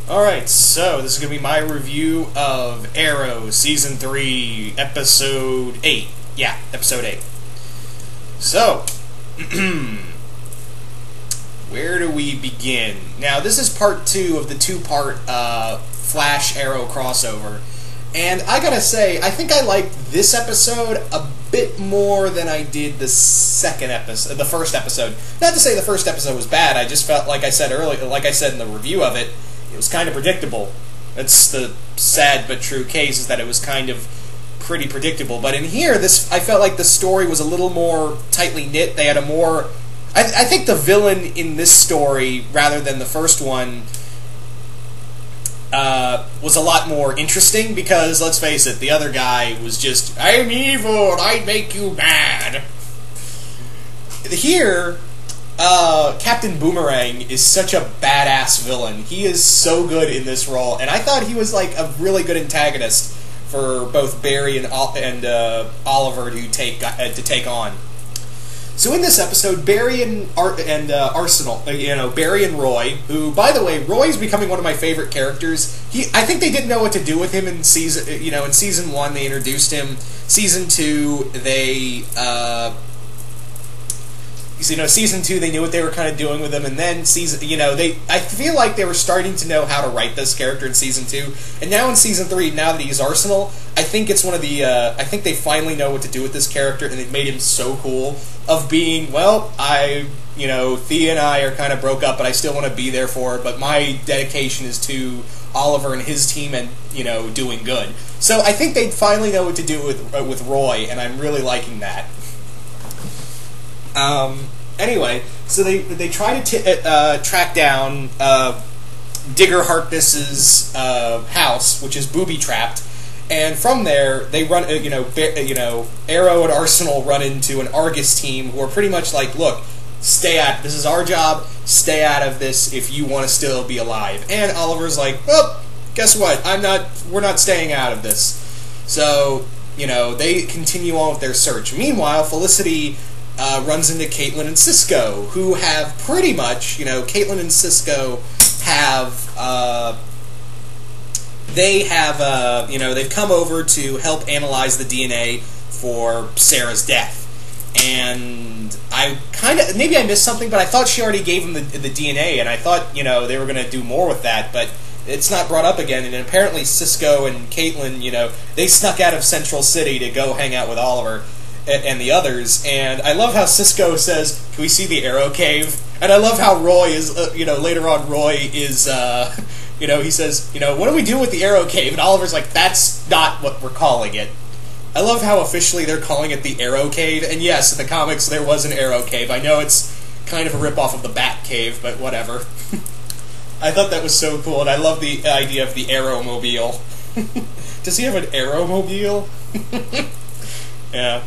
Alright, so this is going to be my review of Arrow Season 3, Episode 8. Yeah, Episode 8. So, where do we begin? Now, this is part 2 of the two-part Flash Arrow crossover. And I gotta say, I think I liked this episode a bit more than I did the first episode. Not to say the first episode was bad, I just felt, like I said earlier, like I said in the review of it, it was kind of predictable. That's the sad but true case, is that it was kind of pretty predictable. But in here, I felt like the story was a little more tightly knit. They had a more... I think the villain in this story, rather than the first one, was a lot more interesting, because, let's face it, the other guy was just, I'm evil, I'd make you mad. Here... Captain Boomerang is such a badass villain. He is so good in this role, and I thought he was like a really good antagonist for both Barry and Oliver to take on. So in this episode, Barry and Arsenal, Barry and Roy, who, by the way, Roy's becoming one of my favorite characters. I think they didn't know what to do with him in season 1. They introduced him. Season 2, they. Season 2, they knew what they were kind of doing with him, and then I feel like they were starting to know how to write this character in Season 2, and now in Season 3, now that he's Arsenal, I think it's one of the, I think they finally know what to do with this character, and they've made him so cool, of being, well, Thea and I are kind of broke up, but I still want to be there for her, but my dedication is to Oliver and his team and, doing good. So I think they finally know what to do with Roy, and I'm really liking that. Anyway, so they try to track down Digger Harkness's house, which is booby-trapped, and from there they run. Arrow and Arsenal run into an Argus team who are pretty much like, look, this is our job. Stay out of this if you want to still be alive. And Oliver's like, well, guess what? We're not staying out of this. So they continue on with their search. Meanwhile, Felicity runs into Caitlin and Cisco, who have pretty much, Caitlin and Cisco have, they've come over to help analyze the DNA for Sarah's death. And maybe I missed something, but I thought she already gave him the DNA, and I thought, they were going to do more with that, but it's not brought up again, and apparently Cisco and Caitlin, they snuck out of Central City to go hang out with Oliver and the others, and I love how Cisco says, can we see the Arrow Cave? And I love how Roy is, later on Roy is, he says, what do we do with the Arrow Cave? And Oliver's like, that's not what we're calling it. I love how officially they're calling it the Arrow Cave, and yes, in the comics there was an Arrow Cave. I know it's kind of a ripoff of the Bat Cave, but whatever. I thought that was so cool, and I love the idea of the Arrowmobile. Does he have an Arrowmobile? Yeah.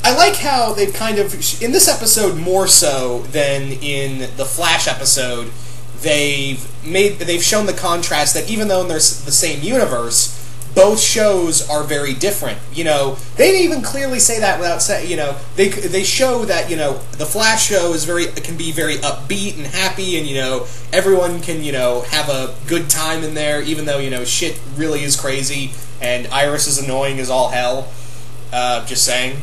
I like how they've kind of, in this episode more so than in the Flash episode, they've shown the contrast that even though they're the same universe, both shows are very different. They didn't even clearly say that without saying, they show that, the Flash show can be very upbeat and happy, and, everyone can, have a good time in there, even though, shit really is crazy, and Iris is annoying as all hell. Just saying.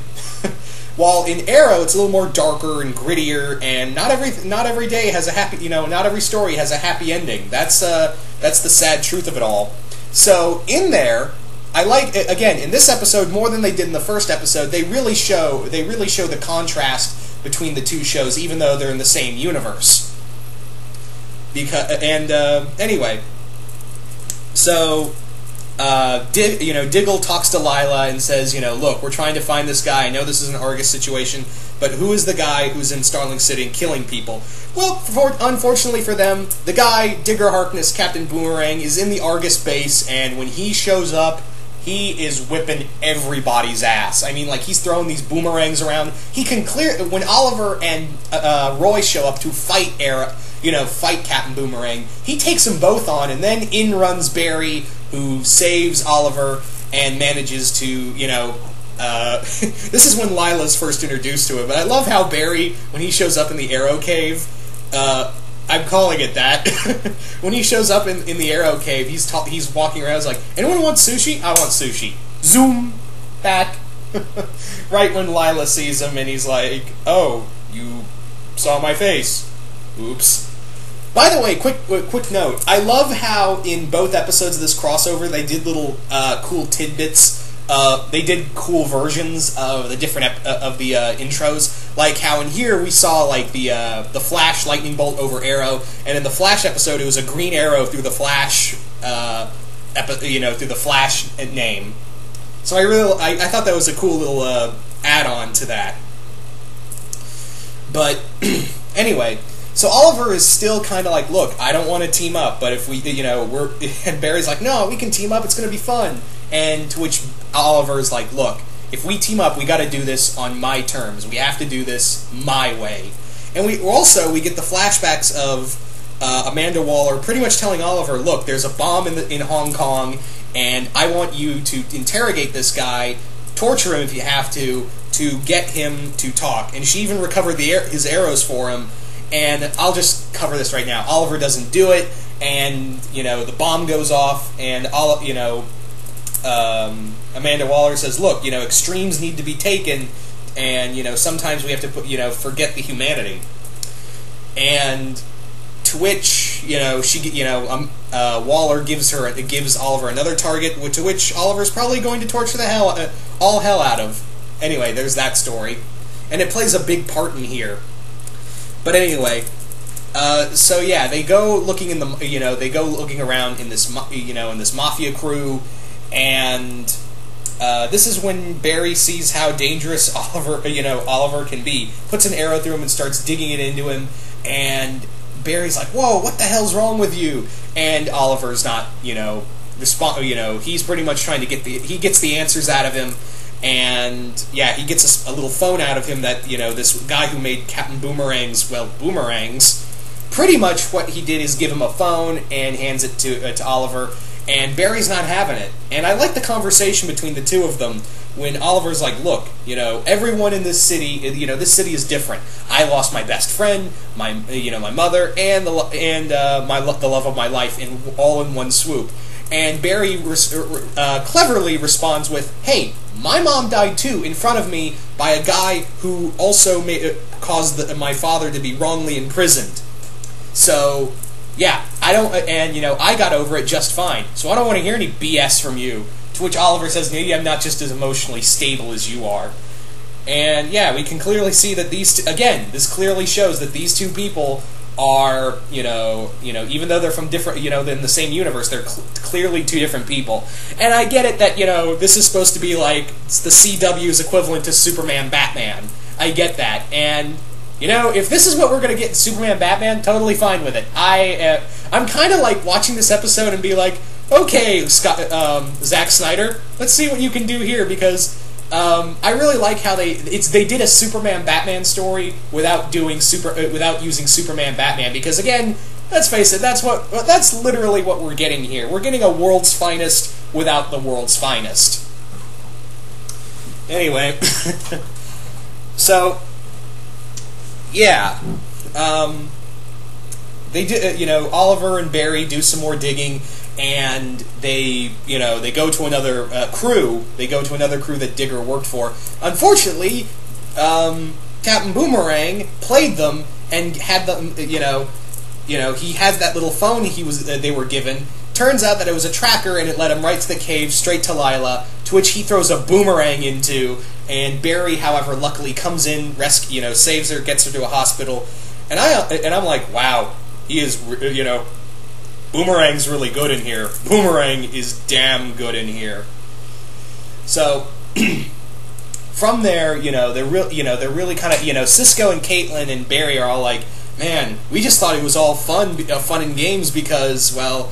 While in Arrow, it's a little more darker and grittier, and not every day has a happy, not every story has a happy ending. That's the sad truth of it all. So in there, I like, again, in this episode more than they did in the first episode, they really show the contrast between the two shows, even though they're in the same universe. Anyway, so. Diggle talks to Lila and says, look, we're trying to find this guy. I know this is an Argus situation, but who is the guy who's in Starling City and killing people? Well, unfortunately for them, the guy, Digger Harkness, Captain Boomerang, is in the Argus base, and when he shows up, he is whipping everybody's ass. I mean, like, he's throwing these boomerangs around. He can when Oliver and Roy show up to fight fight Captain Boomerang, he takes them both on, and then in runs Barry, who saves Oliver and manages to, this is when Lila's first introduced to him, but I love how Barry, when he shows up in the Arrow Cave, I'm calling it that. When he shows up in the Arrow Cave, he's walking around. He's like, anyone want sushi? I want sushi. Zoom back. Right when Lila sees him, and he's like, oh, you saw my face. Oops. By the way, quick note. I love how in both episodes of this crossover they did little cool tidbits. They did cool versions of the different intros. Like how in here we saw like the Flash lightning bolt over Arrow, and in the Flash episode it was a green arrow through the Flash, through the Flash name. So I thought that was a cool little add-on to that. But anyway, so Oliver is still kind of like, look, I don't want to team up, but if we, and Barry's like, no, we can team up, it's going to be fun. And to which Oliver's like, look, if we team up, we got to do this on my terms. We have to do this my way. And we get the flashbacks of Amanda Waller pretty much telling Oliver, look, there's a bomb in Hong Kong, and I want you to interrogate this guy, torture him if you have to get him to talk. And she even recovered his arrows for him. And I'll just cover this right now. Oliver doesn't do it, and the bomb goes off, and Amanda Waller says, look, extremes need to be taken, and sometimes we have to forget the humanity. And to which Waller gives Oliver another target, to which Oliver's probably going to torture the all hell out of. Anyway, there's that story, and it plays a big part in here. But anyway, so yeah, they go looking around in this this mafia crew, and this is when Barry sees how dangerous Oliver can be. Puts an arrow through him and starts digging it into him, and Barry's like, "Whoa, what the hell's wrong with you?" And Oliver's not, he's pretty much trying to he gets the answers out of him. And yeah, he gets a little phone out of him that, this guy who made Captain Boomerang's, boomerangs, pretty much what he did is give him a phone and hands it to Oliver, and Barry's not having it. And I like the conversation between the two of them when Oliver's like, look, everyone in this city, this city is different. I lost my best friend, my mother, and the love of my life all in one swoop. And Barry cleverly responds with, hey, my mom died too in front of me by a guy who also caused my father to be wrongly imprisoned. So, yeah, I got over it just fine. So I don't want to hear any BS from you. To which Oliver says, maybe I'm not just as emotionally stable as you are. And yeah, we can clearly see that this clearly shows that these two people are, even though they're from different, in the same universe, they're clearly two different people. And I get it that, this is supposed to be like the CW's equivalent to Superman Batman. I get that. And, if this is what we're going to get in Superman Batman, totally fine with it. I'm kind of like watching this episode and be like, okay, Zack Snyder, let's see what you can do here, because I really like how they did a Superman Batman story without using Superman Batman, because again, let's face it, that's literally what we're getting here. We're getting a world's finest without the world's finest. Anyway, so yeah, they do. Oliver and Barry do some more digging. And they go to another crew. They go to another crew that Digger worked for. Unfortunately, Captain Boomerang played them and had them. He had that little phone they were given. Turns out that it was a tracker, and it led him right to the cave, straight to Lila. To which he throws a boomerang into, and Barry, however, luckily comes in, saves her, gets her to a hospital. And I'm like, wow, he is, Boomerang's really good in here. Boomerang is damn good in here. So from there, they're really kind of, Cisco and Caitlin and Barry are all like, man, we just thought it was all fun and games because, well,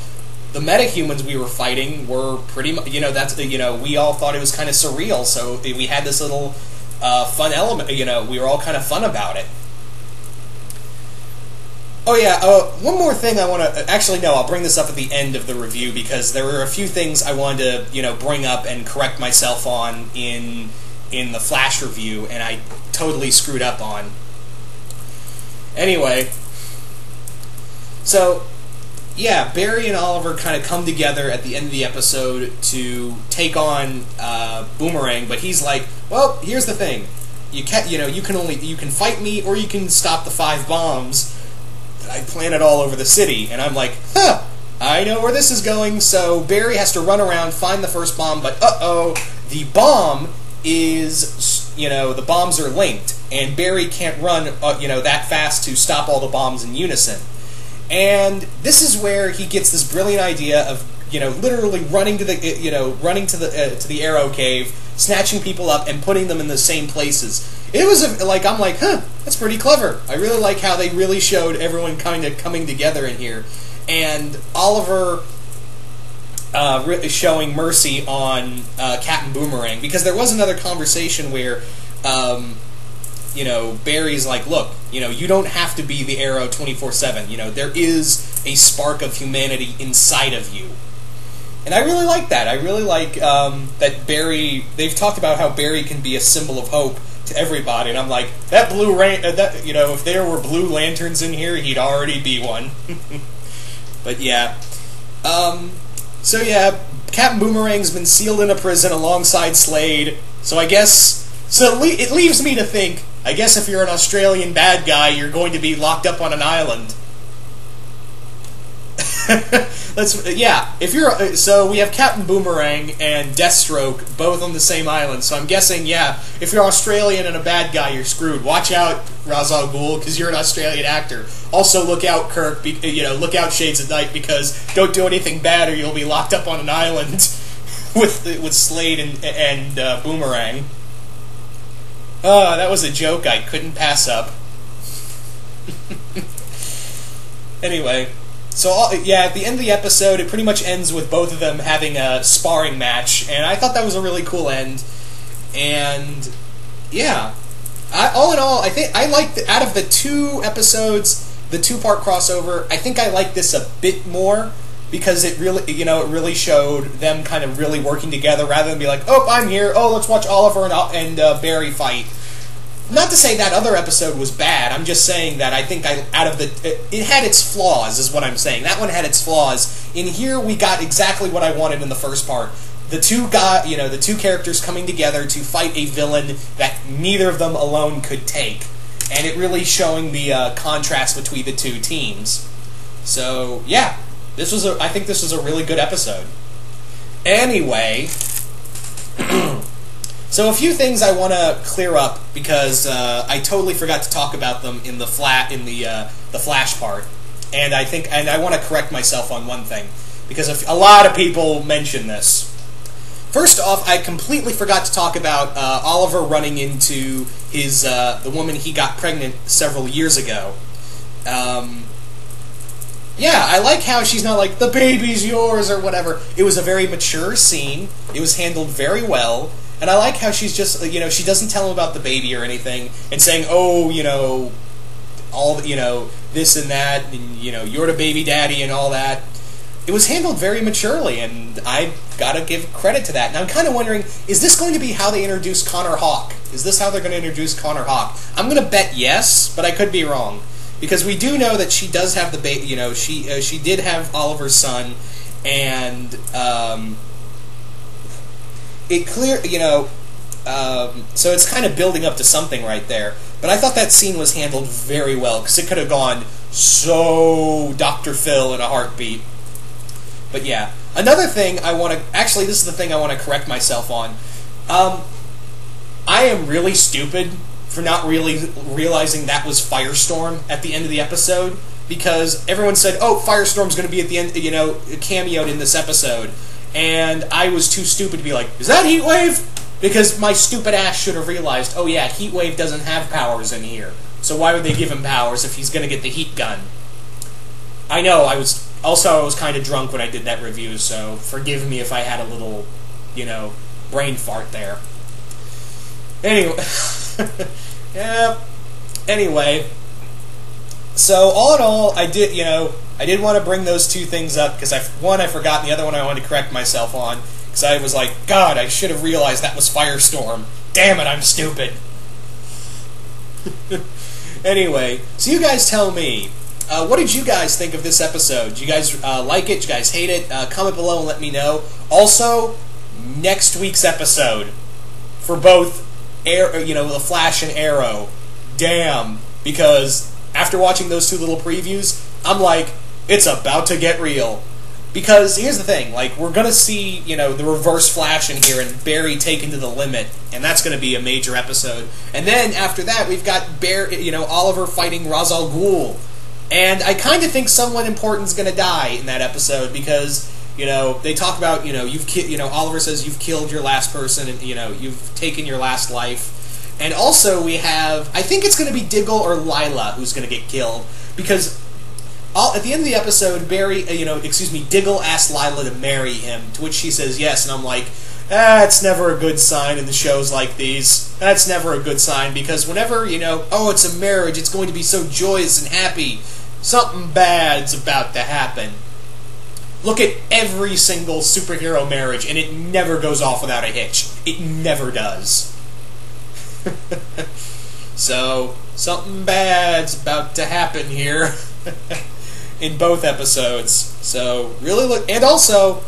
the metahumans we were fighting were pretty much, we all thought it was kind of surreal. So we had this little fun element. We were all kind of fun about it. Oh yeah, one more thing I want to... Actually, no, I'll bring this up at the end of the review because there were a few things I wanted to, bring up and correct myself on in the Flash review, and I totally screwed up on. Anyway, So, yeah, Barry and Oliver kind of come together at the end of the episode to take on Boomerang, but he's like, well, here's the thing. You can fight me or you can stop the 5 bombs that I planted all over the city. And I'm like, huh, I know where this is going. So Barry has to run around, find the first bomb, but the bomb is, the bombs are linked, and Barry can't run, that fast to stop all the bombs in unison. And this is where he gets this brilliant idea of, literally running to the Arrow Cave, snatching people up and putting them in the same places. It was I'm like, huh, that's pretty clever. I really like how they really showed everyone kind of coming together in here, and Oliver showing mercy on Captain Boomerang, because there was another conversation where, Barry's like, look, you don't have to be the Arrow 24/7. There is a spark of humanity inside of you. And I really like that. I really like that Barry, they've talked about how Barry can be a symbol of hope to everybody, and I'm like, if there were blue lanterns in here, he'd already be one. But yeah. So yeah, Captain Boomerang's been sealed in a prison alongside Slade, so I guess... So it leaves me to think, I guess if you're an Australian bad guy, you're going to be locked up on an island. So we have Captain Boomerang and Deathstroke both on the same island, so I'm guessing, if you're Australian and a bad guy, you're screwed. Watch out, Ra's al Ghul, because you're an Australian actor. Also, look out, Kirk, look out, Shades of Night, because don't do anything bad or you'll be locked up on an island with Slade and Boomerang. That was a joke I couldn't pass up. Anyway, so at the end of the episode, it pretty much ends with both of them having a sparring match, and I thought that was a really cool end. And yeah, all in all, I think I liked out of the 2 episodes, the 2-part crossover. I think I like this a bit more because it really showed them kind of really working together rather than be like, oh, I'm here, oh, let's watch Oliver and Barry fight. Not to say that other episode was bad. I'm just saying that I think it had its flaws, is what I'm saying. That one had its flaws. In here, we got exactly what I wanted in the first part. The two characters coming together to fight a villain that neither of them alone could take, and it really showing the contrast between the 2 teams. So yeah, I think this was a really good episode. Anyway. So a few things I want to clear up because I totally forgot to talk about them in the Flash part, and I want to correct myself on one thing because a lot of people mention this. First off, I completely forgot to talk about Oliver running into the woman he got pregnant several years ago. Yeah, I like how she's not like, the baby's yours or whatever. It was a very mature scene. It was handled very well. And I like how she's just, she doesn't tell him about the baby or anything, and saying, oh, all, this and that, and, you're the baby daddy and all that. It was handled very maturely, and I gotta give credit to that. And I'm kind of wondering, is this going to be how they introduce Connor Hawke? Is this how they're going to introduce Connor Hawke? I'm going to bet yes, but I could be wrong. Because we do know that she does have the baby, she did have Oliver's son, and, it clear, so it's kind of building up to something right there. But I thought that scene was handled very well, because it could have gone so Dr. Phil in a heartbeat. But yeah, another thing this is the thing I want to correct myself on. I am really stupid for not really realizing that was Firestorm at the end of the episode, because everyone said, oh, Firestorm's going to be at the end, cameoed in this episode. And I was too stupid to be like, is that Heatwave? Because my stupid ass should have realized, oh yeah, Heatwave doesn't have powers in here. So why would they give him powers if he's going to get the heat gun? I know, I was kind of drunk when I did that review, so forgive me if I had a little, brain fart there. Anyway, yeah, anyway, so all in all, I did want to bring those 2 things up, because one I forgot, and the other one I wanted to correct myself on, because I was like, God, I should have realized that was Firestorm. Damn it, I'm stupid. Anyway, so you guys tell me, what did you guys think of this episode? Do you guys like it? Do you guys hate it? Comment below and let me know. Also, next week's episode for both The Flash and Arrow. Damn, because after watching those two little previews, I'm like, it's about to get real. Because here's the thing, like, we're gonna see, the Reverse Flash in here and Barry taken to the limit, and that's gonna be a major episode. And then after that, we've got Oliver fighting Ra's al Ghul, and I kind of think someone important's gonna die in that episode because they talk about Oliver says you've killed your last person and you've taken your last life, and also we have, I think it's gonna be Diggle or Lila who's gonna get killed because. At the end of the episode, Diggle asks Lila to marry him, to which she says yes, and I'm like, it's never a good sign in the shows like these. That's never a good sign, because whenever, it's a marriage, it's going to be so joyous and happy, something bad's about to happen. Look at every single superhero marriage, and it never goes off without a hitch. It never does. So, something bad's about to happen here. In both episodes, so really look, and also,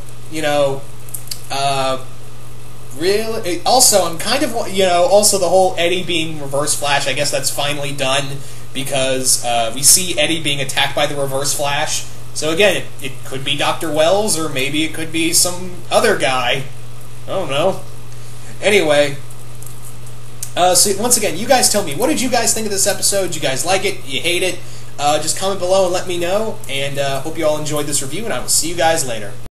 also I'm kind of, also the whole Eddie being Reverse Flash. I guess that's finally done because we see Eddie being attacked by the Reverse Flash. So again, it could be Dr. Wells, or maybe it could be some other guy. I don't know. Anyway. So once again, you guys tell me, what did you guys think of this episode? Did you guys like it? You hate it? Just comment below and let me know, and hope you all enjoyed this review, and I will see you guys later.